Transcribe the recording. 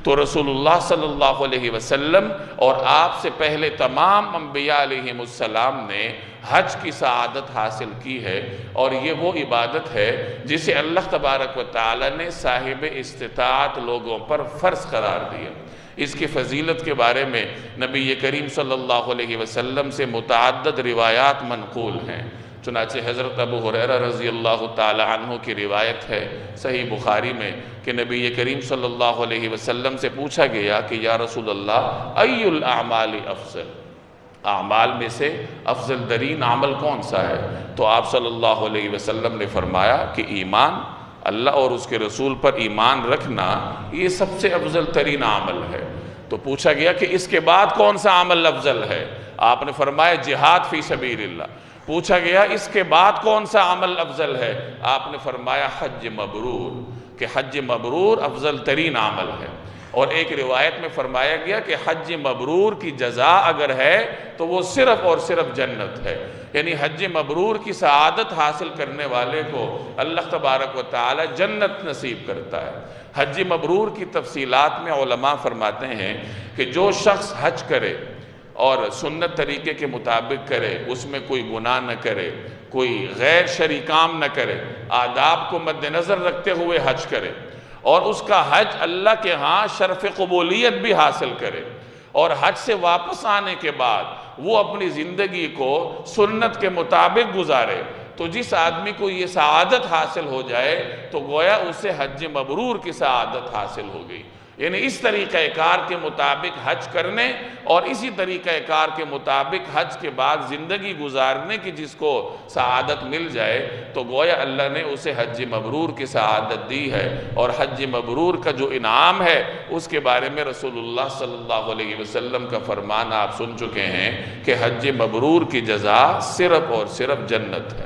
تو رسول اللہ صلی اللہ علیہ وسلم اور آپ سے پہلے تمام انبیاء علیہم السلام نے حج کی سعادت حاصل کی ہے، اور یہ وہ عبادت ہے جسے اللہ تبارک و تعالی نے صاحب استطاعت لوگوں پر فرض قرار دیا۔ اس کی فضیلت کے بارے میں نبی کریم صلی اللہ علیہ وسلم سے متعدد روایات منقول ہیں۔ چنانچہ حضرت ابو ہریرہ رضی اللہ تعالی عنہ کی روایت ہے صحیح بخاری میں کہ نبی کریم صلی اللہ علیہ وسلم سے پوچھا گیا کہ یا رسول اللہ ای الاعمال افضل، اعمال میں سے افضل ترین عمل کون سا ہے؟ تو آپ صلی اللہ علیہ وسلم نے فرمایا کہ ایمان، اللہ اور اس کے رسول پر ایمان رکھنا یہ سب سے افضل ترین عمل ہے۔ تو پوچھا گیا کہ اس کے بعد کون سا عمل افضل ہے؟ آپ نے فرمایا جہاد فی سبیل اللہ۔ پوچھا گیا اس کے بعد کون سا عمل افضل ہے؟ آپ نے فرمایا حج مبرور، کہ حج مبرور افضل ترین عمل ہے۔ اور ایک روایت میں فرمایا گیا کہ حج مبرور کی جزا اگر ہے تو وہ صرف اور صرف جنت ہے، یعنی حج مبرور کی سعادت حاصل کرنے والے کو اللہ تبارک و تعالی جنت نصیب کرتا ہے۔ حج مبرور کی تفصیلات میں علماء فرماتے ہیں کہ جو شخص حج کرے اور سنت طریقے کے مطابق کرے، اس میں کوئی گناہ نہ کرے، کوئی غیر شرعی کام نہ کرے، آداب کو مد نظر رکھتے ہوئے حج کرے، اور اس کا حج اللہ کے ہاں شرف قبولیت بھی حاصل کرے، اور حج سے واپس آنے کے بعد وہ اپنی زندگی کو سنت کے مطابق گزارے، تو جس آدمی کو یہ سعادت حاصل ہو جائے تو گویا اسے حج مبرور کی سعادت حاصل ہو گئی۔ یعنی اس طریقہ کار کے مطابق حج کرنے اور اسی طریقہ کار کے مطابق حج کے بعد زندگی گزارنے کی جس کو سعادت مل جائے تو گویا اللہ نے اسے حج مبرور کی سعادت دی ہے۔ اور حج مبرور کا جو انعام ہے اس کے بارے میں رسول اللہ صلی اللہ علیہ وسلم کا فرمان آپ سن چکے ہیں کہ حج مبرور کی جزا صرف اور صرف جنت ہے۔